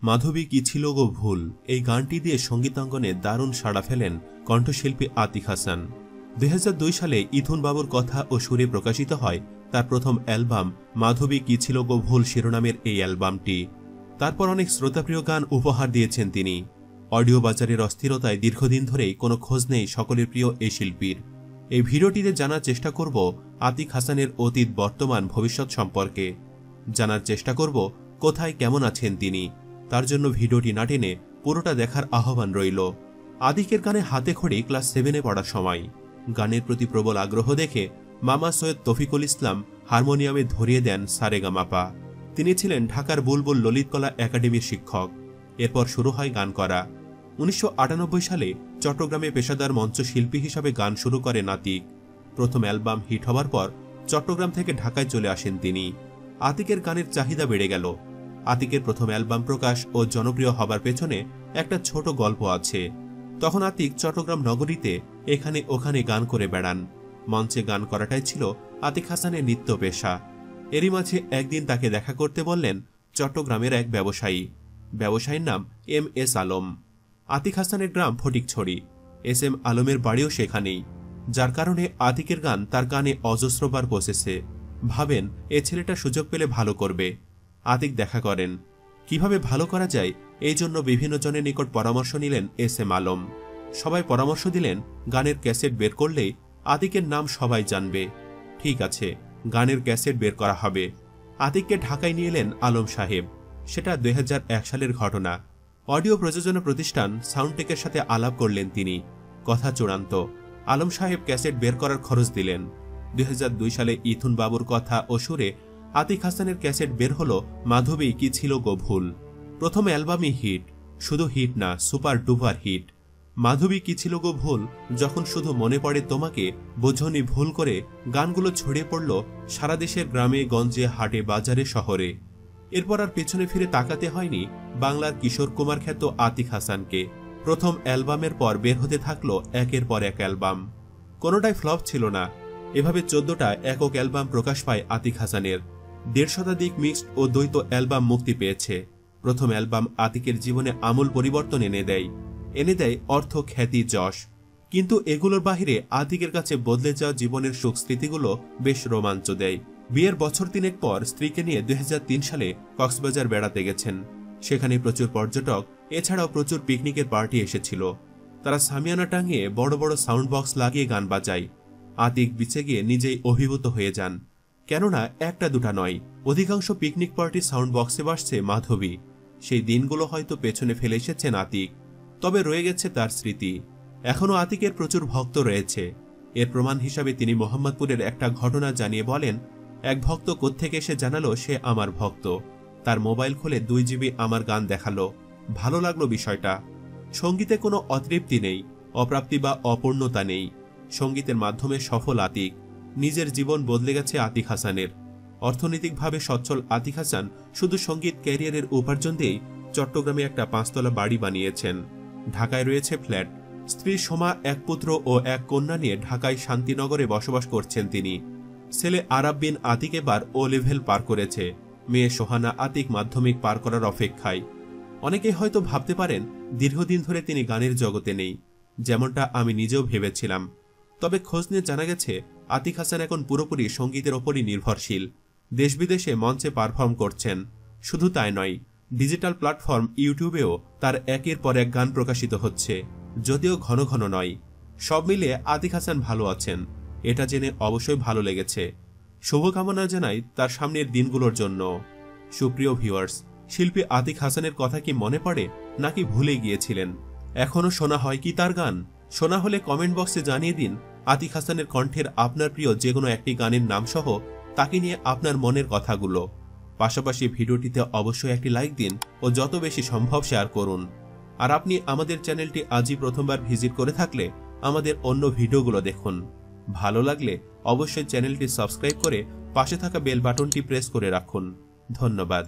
মাধবী কি ছিল গো ভুল এই গানটি দিয়ে সঙ্গীতাঙ্গনে দারুণ সাড়া ফেলেন কণ্ঠশিল্পী আতিক হাসান। 2002 সালে ইথুন বাবুর কথা ও সুরে প্রকাশিত হয় তার প্রথম অ্যালবাম মাধবী কি ছিল গো ভুল শিরোনামের এই অ্যালবামটি। তারপর অনেক শ্রোতাপ্রিয় গান উপহার দিয়েছেন তিনি। অডিও বাজারের অস্থিরতায় দীর্ঘদিন ধরেই কোনো খোঁজ নেই সকলের প্রিয় এই শিল্পীর। এই ভিডিওটিতে জানার চেষ্টা করব আতিক হাসানের অতীত বর্তমান ভবিষ্যৎ সম্পর্কে। জানার চেষ্টা করব কোথায় কেমন আছেন তিনি। তার জন্য ভিডিওটি না টেনে পুরোটা দেখার আহ্বান রইল। আতিকের গানে হাতে খড়ি ক্লাস 7-এ পড়ার সময়। গানের প্রতি প্রবল আগ্রহ দেখে মামা সৈয়দ তৌফিকুল ইসলাম হারমোনিয়ামে ধরিয়ে দেন সারেগামাপা। তিনি ছিলেন ঢাকার বুলবুল ললিতকলা একাডেমির শিক্ষক। এরপর শুরু হয় গান করা। 1998 সালে চট্টগ্রামে পেশাদার মঞ্চশিল্পী হিসাবে গান শুরু করেন আতিক। প্রথম অ্যালবাম হিট হবার পর চট্টগ্রাম থেকে ঢাকায় চলে আসেন তিনি। আতিকের গানের চাহিদা বেড়ে গেল। আতিকের প্রথম অ্যালবাম প্রকাশ ও জনপ্রিয় হবার পেছনে একটা ছোট গল্প আছে। তখন আতিক চট্টগ্রাম নগরীতে এখানে ওখানে গান করে বেড়ান। মঞ্চে গান করাটাই ছিল আতিক হাসানের নিত্য পেশা। এরই মাঝে একদিন তাকে দেখা করতে বললেন চট্টগ্রামের এক ব্যবসায়ীর নাম MS আলম। আতিক হাসানের গ্রাম ফটিকছড়ি। SM আলমের বাড়িও সেখানেই, যার কারণে আতিকের গান তার কানে অজস্রবার পৌঁছেছে। ভাবেন এ ছেলেটা সুযোগ পেলে ভালো করবে। আতিক দেখা করেন। কিভাবে ভালো করা যায় এই জন্য বিভিন্ন জনের নিকট পরামর্শ নিলেন SM আলম। সবাই পরামর্শ দিলেন গানের ক্যাসেট বের করলেই আতিকের নাম সবাই জানবে। ঠিক আছে, গানের ক্যাসেট বের করা হবে। আতিককে ঢাকায় নিয়ে এলেন আলম সাহেব। সেটা 2001 সালের ঘটনা। অডিও প্রযোজনা প্রতিষ্ঠান সাউন্ডটেকের সাথে আলাপ করলেন তিনি। কথা চূড়ান্ত। আলম সাহেব ক্যাসেট বের করার খরচ দিলেন। 2002 সালে ইথুন বাবুর কথা ও সুরে আতিক হাসানের ক্যাসেট বের হলো মাধবী কি ছিল গো ভুল। প্রথম অ্যালবামই হিট, শুধু হিট না, সুপার ডুপার হিট। মাধবী কি ছিল গো ভুল যখন শুধু মনে পড়ে তোমাকে বোঝনি ভুল করে গানগুলো ছড়িয়ে পড়ল সারা দেশের গ্রামে গঞ্জে হাটে বাজারে শহরে। এরপর আর পেছনে ফিরে তাকাতে হয়নি বাংলার কিশোর কুমার খ্যাত আতিক হাসানকে। প্রথম অ্যালবামের পর বের হতে থাকলো একের পর এক অ্যালবাম। কোনোটাই ফ্লপ ছিল না। এভাবে 14টা একক অ্যালবাম প্রকাশ পায় আতিক হাসানের। 1.5 শতাধিক মিক্সড ও দ্বৈত অ্যালবাম মুক্তি পেয়েছে। প্রথম অ্যালবাম আতিকের জীবনে আমূল পরিবর্তন এনে দেয় অর্থ, খ্যাতি, যশ। কিন্তু এগুলোর বাহিরে আতিকের কাছে বদলে যাওয়া জীবনের সুখ স্মৃতিগুলো বেশ রোমাঞ্চ দেয়। বিয়ের বছর 3 পর স্ত্রীকে নিয়ে 2003 সালে কক্সবাজার বেড়াতে গেছেন। সেখানে প্রচুর পর্যটক, এছাড়াও প্রচুর পিকনিকের পার্টি এসেছিল। তারা সামিয়ানা টাঙিয়ে বড় বড় সাউন্ড বক্স লাগিয়ে গান বাজায়। আতিক বিচে গিয়ে নিজেই অভিভূত হয়ে যান। কেননা একটা দুটা নয়, অধিকাংশ পিকনিক পার্টির সাউন্ড বক্সে বাজছে মাধবী। সেই দিনগুলো হয়তো পেছনে ফেলে এসেছেন আতিক, তবে রয়ে গেছে তার স্মৃতি। এখনও আতিকের প্রচুর ভক্ত রয়েছে। এর প্রমাণ হিসাবে তিনি মোহাম্মদপুরের একটা ঘটনা জানিয়ে বলেন, এক ভক্ত কোত্থেকে এসে জানালো সে আমার ভক্ত। তার মোবাইল খুলে 2 GB আমার গান দেখালো। ভালো লাগলো বিষয়টা। সঙ্গীতে কোনো অতৃপ্তি নেই, অপ্রাপ্তি বা অপূর্ণতা নেই। সঙ্গীতের মাধ্যমে সফল আতিক। নিজের জীবন বদলে গেছে আতিক হাসানের। অর্থনৈতিকভাবে সচ্ছল আতিক হাসান শুধু সঙ্গীত ক্যারিয়ারের উপার্জন দিয়েই চট্টগ্রামে একটা 5 তলা বাড়ি বানিয়েছেন। ঢাকায় রয়েছে ফ্ল্যাট। স্ত্রী সোমা, এক পুত্র ও এক কন্যা নিয়ে ঢাকায় শান্তিনগরে বসবাস করছেন তিনি। ছেলে আরাব বিন আতিক এবার ও লেভেল পার করেছে। মেয়ে সোহানা আতিক মাধ্যমিক পার করার অপেক্ষায়। অনেকে হয়তো ভাবতে পারেন দীর্ঘদিন ধরে তিনি গানের জগতে নেই, যেমনটা আমি নিজেও ভেবেছিলাম। তবে খোঁজ নিয়ে জানা গেছে আতিক হাসান এখন পুরোপুরি সঙ্গীতের ওপরই নির্ভরশীল। দেশ বিদেশে মঞ্চে পারফর্ম করছেন। শুধু তাই নয়, ডিজিটাল প্ল্যাটফর্ম ইউটিউবেও তার একের পর এক গান প্রকাশিত হচ্ছে, যদিও ঘন ঘন নয়। সব মিলিয়ে আতিক হাসান ভালো আছেন, এটা জেনে অবশ্যই ভালো লেগেছে। শুভকামনা জানাই তার সামনের দিনগুলোর জন্য। সুপ্রিয় ভিউয়ার্স, শিল্পী আতিক হাসানের কথা কি মনে পড়ে নাকি ভুলে গিয়েছিলেন? এখনো শোনা হয় কি তার গান? শোনা হলে কমেন্ট বক্সে জানিয়ে দিন আতিক হাসানের কণ্ঠের আপনার প্রিয় যে কোনো একটি গানের নাম সহ তাকে নিয়ে আপনার মনের কথাগুলো। পাশাপাশি ভিডিওটিতে অবশ্যই একটি লাইক দিন ও যত বেশি সম্ভব শেয়ার করুন। আর আপনি আমাদের চ্যানেলটি আজই প্রথমবার ভিজিট করে থাকলে আমাদের অন্য ভিডিওগুলো দেখুন। ভালো লাগলে অবশ্যই চ্যানেলটি সাবস্ক্রাইব করে পাশে থাকা বেল বাটনটি প্রেস করে রাখুন। ধন্যবাদ।